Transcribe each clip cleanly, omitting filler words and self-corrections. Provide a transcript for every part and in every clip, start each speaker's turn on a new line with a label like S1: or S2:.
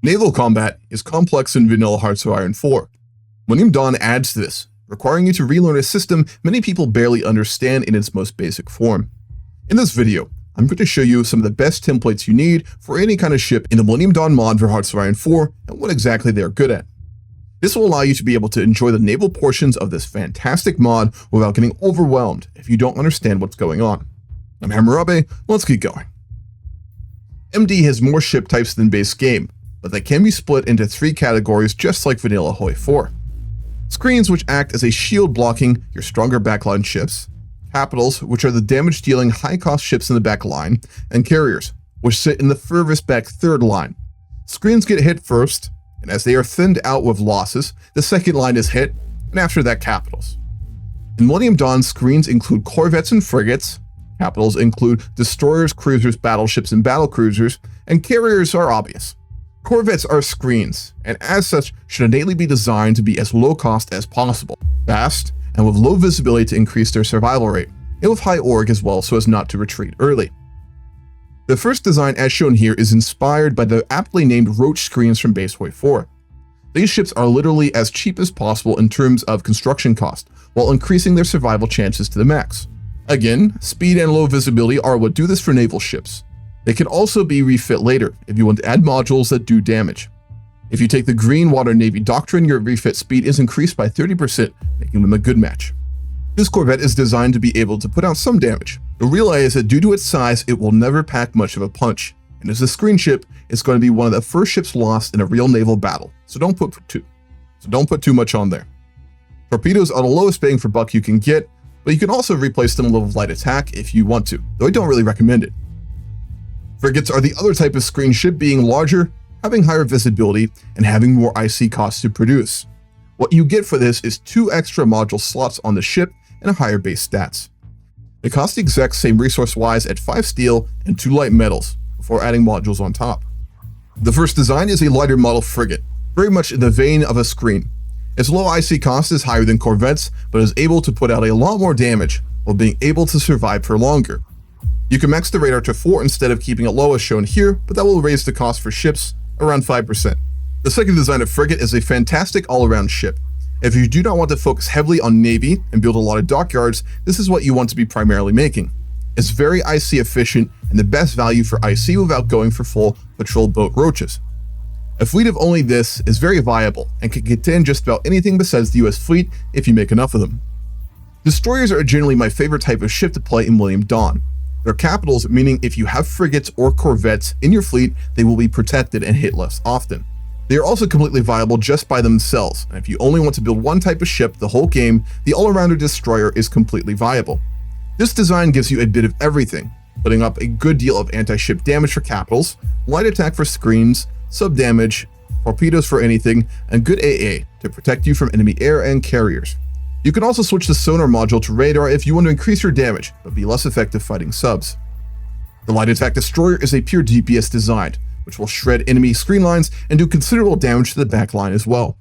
S1: Naval combat is complex in vanilla Hearts of Iron 4. Millennium Dawn adds to this, requiring you to relearn a system many people barely understand in its most basic form. In this video, I'm going to show you some of the best templates you need for any kind of ship in the Millennium Dawn mod for Hearts of Iron 4 and what exactly they are good at. This will allow you to be able to enjoy the naval portions of this fantastic mod without getting overwhelmed if you don't understand what's going on. I'm Hammurabae, let's get going. MD has more ship types than base game, but they can be split into 3 categories just like vanilla HOI4. Screens, which act as a shield blocking your stronger backline ships, capitals, which are the damage-dealing high-cost ships in the back line, and carriers, which sit in the furthest back third line. Screens get hit first, and as they are thinned out with losses, the second line is hit, and after that capitals. In Millennium Dawn, screens include Corvettes and Frigates, capitals include destroyers, cruisers, battleships, and battlecruisers, and carriers are obvious. Corvettes are screens, and as such should innately be designed to be as low cost as possible, fast, and with low visibility to increase their survival rate, and with high org as well so as not to retreat early. The first design as shown here is inspired by the aptly named Roach screens from base HOI4. These ships are literally as cheap as possible in terms of construction cost, while increasing their survival chances to the max. Again, speed and low visibility are what do this for naval ships. They can also be refit later if you want to add modules that do damage. If you take the Green Water Navy doctrine, your refit speed is increased by 30%, making them a good match. This Corvette is designed to be able to put out some damage, but realize that due to its size, it will never pack much of a punch, and as a screen ship, it's going to be one of the first ships lost in a real naval battle, so don't put too much on there. Torpedoes are the lowest bang for buck you can get, but you can also replace them with light attack if you want to, though I don't really recommend it. Frigates are the other type of screen ship, being larger, having higher visibility, and having more IC costs to produce. What you get for this is 2 extra module slots on the ship and higher base stats. They cost the exact same resource-wise at 5 steel and 2 light metals, before adding modules on top. The first design is a lighter model frigate, very much in the vein of a screen. Its low IC cost is higher than Corvettes, but is able to put out a lot more damage, while being able to survive for longer. You can max the radar to 4 instead of keeping it low as shown here, but that will raise the cost for ships around 5%. The second design of Frigate is a fantastic all-around ship. If you do not want to focus heavily on Navy and build a lot of dockyards, this is what you want to be primarily making. It's very IC efficient and the best value for IC without going for full patrol boat roaches. A fleet of only this is very viable and can contain just about anything besides the US fleet if you make enough of them. Destroyers are generally my favorite type of ship to play in Millennium Dawn. They're capitals, meaning if you have frigates or corvettes in your fleet, they will be protected and hit less often. They are also completely viable just by themselves, and if you only want to build one type of ship the whole game, the all-arounder destroyer is completely viable. This design gives you a bit of everything, putting up a good deal of anti-ship damage for capitals, light attack for screens, sub-damage, torpedoes for anything, and good AA to protect you from enemy air and carriers. You can also switch the sonar module to radar if you want to increase your damage, but be less effective fighting subs. The light attack destroyer is a pure DPS design, which will shred enemy screen lines and do considerable damage to the backline as well.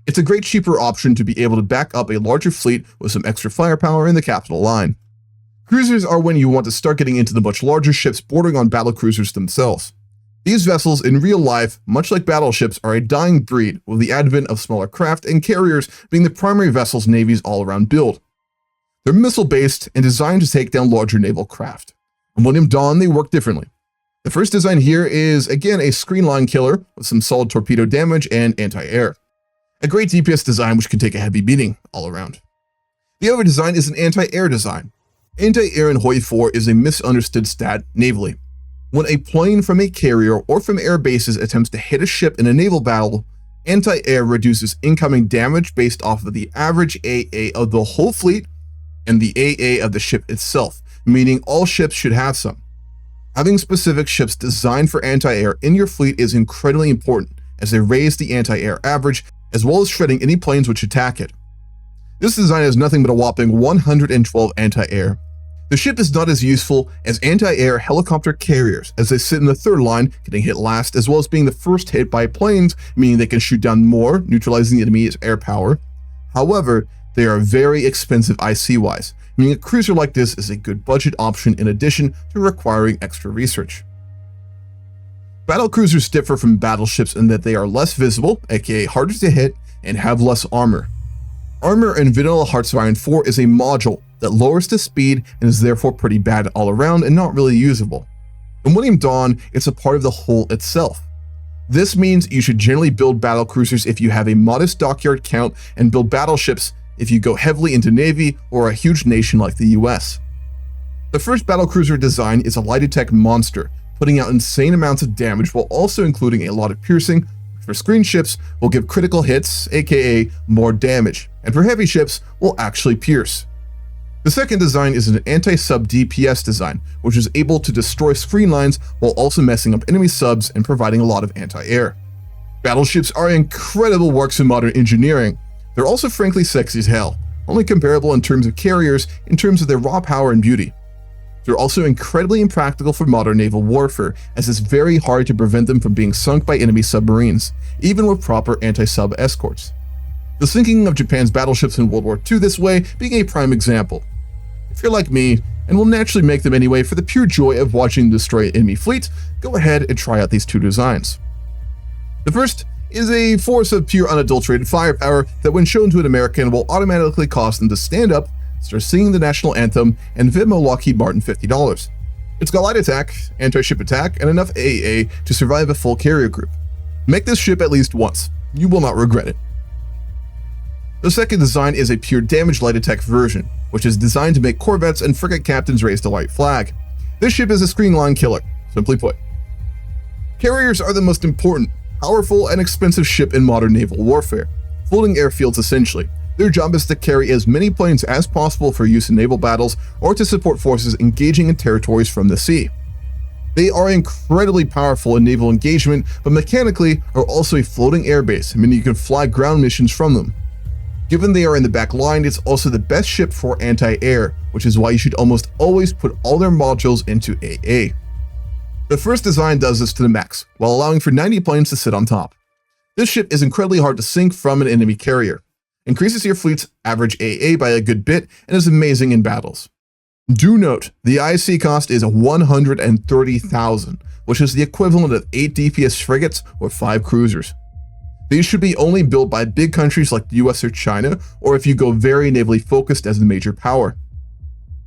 S1: It's a great cheaper option to be able to back up a larger fleet with some extra firepower in the capital line. Cruisers are when you want to start getting into the much larger ships bordering on battlecruisers themselves. These vessels in real life, much like battleships, are a dying breed with the advent of smaller craft and carriers being the primary vessels Navy's all-around build. They're missile-based and designed to take down larger naval craft. In Millennium Dawn, they work differently. The first design here is, again, a screen line killer with some solid torpedo damage and anti-air. A great DPS design which can take a heavy beating all around. The other design is an anti-air design. Anti-air in HOI4 is a misunderstood stat navally. When a plane from a carrier or from air bases attempts to hit a ship in a naval battle, anti-air reduces incoming damage based off of the average AA of the whole fleet and the AA of the ship itself, meaning all ships should have some. Having specific ships designed for anti-air in your fleet is incredibly important as they raise the anti-air average as well as shredding any planes which attack it. This design has nothing but a whopping 112 anti-air. The ship is not as useful as anti-air helicopter carriers as they sit in the third line, getting hit last, as well as being the first hit by planes, meaning they can shoot down more, neutralizing the enemy's air power. However, they are very expensive IC-wise, meaning a cruiser like this is a good budget option in addition to requiring extra research. Battlecruisers differ from battleships in that they are less visible, aka harder to hit, and have less armor. Armor in Vanilla Hearts of Iron 4 is a module that lowers the speed and is therefore pretty bad all around and not really usable. In Millennium Dawn, it's a part of the hull itself. This means you should generally build battlecruisers if you have a modest dockyard count and build battleships if you go heavily into Navy or a huge nation like the US. The first battlecruiser design is a light attack monster, putting out insane amounts of damage while also including a lot of piercing. For screen ships, will give critical hits, aka more damage, and for heavy ships, will actually pierce. The second design is an anti-sub DPS design, which is able to destroy screen lines while also messing up enemy subs and providing a lot of anti-air. Battleships are incredible works of modern engineering. They're also frankly sexy as hell, only comparable in terms of carriers in terms of their raw power and beauty. They're also incredibly impractical for modern naval warfare, as it's very hard to prevent them from being sunk by enemy submarines, even with proper anti-sub escorts. The sinking of Japan's battleships in World War II this way being a prime example. If you're like me, and will naturally make them anyway for the pure joy of watching them destroy enemy fleets, go ahead and try out these two designs. The first is a force of pure unadulterated firepower that when shown to an American will automatically cause them to stand up, start singing the national anthem, and Venmo Lockheed Martin $50. It's got light attack, anti-ship attack, and enough AA to survive a full carrier group. Make this ship at least once. You will not regret it. The second design is a pure damage light attack version, which is designed to make Corvettes and frigate captains raise the white flag. This ship is a screen line killer, simply put. Carriers are the most important, powerful, and expensive ship in modern naval warfare, floating airfields essentially. Their job is to carry as many planes as possible for use in naval battles or to support forces engaging in territories from the sea. They are incredibly powerful in naval engagement, but mechanically are also a floating airbase, meaning you can fly ground missions from them. Given they are in the back line, it's also the best ship for anti-air, which is why you should almost always put all their modules into AA. The first design does this to the max, while allowing for 90 planes to sit on top. This ship is incredibly hard to sink from an enemy carrier, increases your fleet's average AA by a good bit, and is amazing in battles. Do note, the IC cost is $130,000, which is the equivalent of 8 DPS frigates or 5 cruisers. These should be only built by big countries like the US or China, or if you go very navally focused as a major power.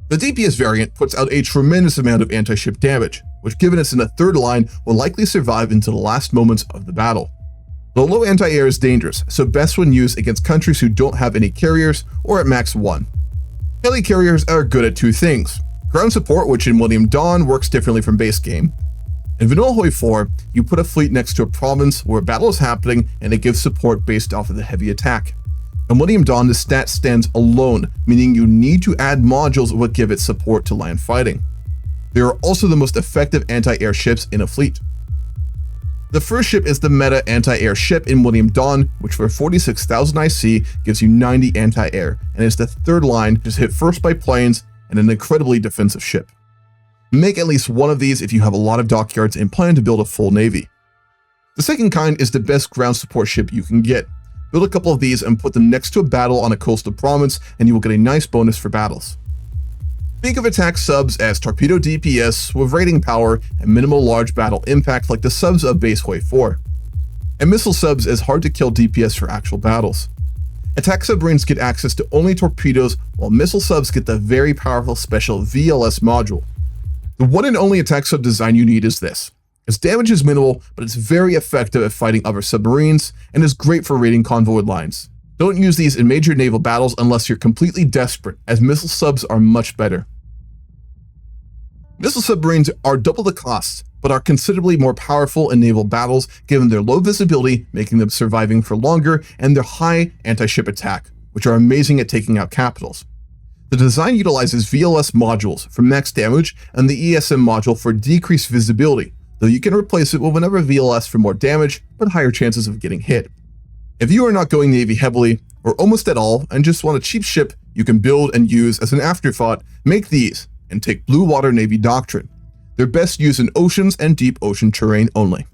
S1: The DPS variant puts out a tremendous amount of anti-ship damage, which given it's in the third line will likely survive into the last moments of the battle. The low anti-air is dangerous, so best when used against countries who don't have any carriers or at max 1. Heli Carriers are good at two things: ground support, which in Millennium Dawn works differently from base game. In Vanilla HOI4, you put a fleet next to a province where a battle is happening and it gives support based off of the heavy attack. In Millennium Dawn, the stat stands alone, meaning you need to add modules that would give it support to land fighting. They are also the most effective anti-air ships in a fleet. The first ship is the meta anti-air ship in Millennium Dawn, which for 46,000 IC gives you 90 anti-air, and is the third line, just hit first by planes, and an incredibly defensive ship. Make at least one of these if you have a lot of dockyards and plan to build a full navy. The second kind is the best ground support ship you can get. Build a couple of these and put them next to a battle on a coastal province and you will get a nice bonus for battles. Think of attack subs as torpedo DPS with rating power and minimal large battle impact like the subs of base HOI4. And missile subs as hard to kill DPS for actual battles. Attack submarines get access to only torpedoes while missile subs get the very powerful special VLS module. The one and only attack sub design you need is this. Its damage is minimal, but it's very effective at fighting other submarines and is great for raiding convoy lines. Don't use these in major naval battles unless you're completely desperate, as missile subs are much better. Missile submarines are double the cost, but are considerably more powerful in naval battles given their low visibility, making them surviving for longer, and their high anti-ship attack, which are amazing at taking out capitals. The design utilizes VLS modules for max damage and the ESM module for decreased visibility, though you can replace it with another VLS for more damage but higher chances of getting hit. If you are not going Navy heavily, or almost at all, and just want a cheap ship you can build and use as an afterthought, make these and take Blue Water Navy Doctrine. They're best used in oceans and deep ocean terrain only.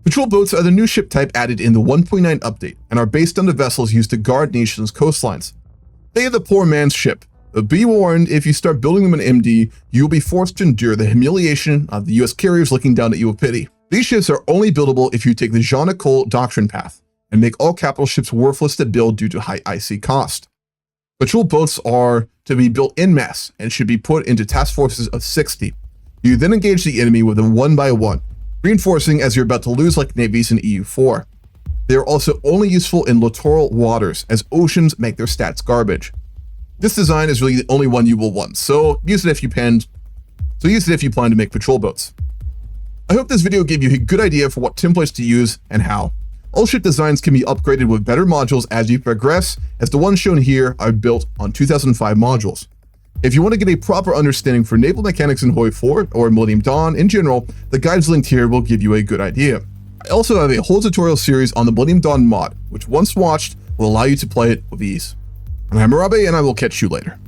S1: Patrol boats are the new ship type added in the 1.9 update and are based on the vessels used to guard nations' coastlines. They are the poor man's ship. But be warned, if you start building them in MD, you will be forced to endure the humiliation of the US carriers looking down at you with pity. These ships are only buildable if you take the Jean-Nicole doctrine path and make all capital ships worthless to build due to high IC cost. Patrol boats are to be built en masse and should be put into task forces of 60. You then engage the enemy with them one by one, reinforcing as you're about to lose like navies in EU4. They are also only useful in littoral waters, as oceans make their stats garbage. This design is really the only one you will want, so use it if you plan to make patrol boats. I hope this video gave you a good idea for what templates to use and how. All ship designs can be upgraded with better modules as you progress, as the ones shown here are built on 2005 modules. If you want to get a proper understanding for naval mechanics in HOI4 or Millennium Dawn in general, the guides linked here will give you a good idea. I also have a whole tutorial series on the Millennium Dawn mod, which once watched will allow you to play it with ease. I'm Hammurabae, and I will catch you later.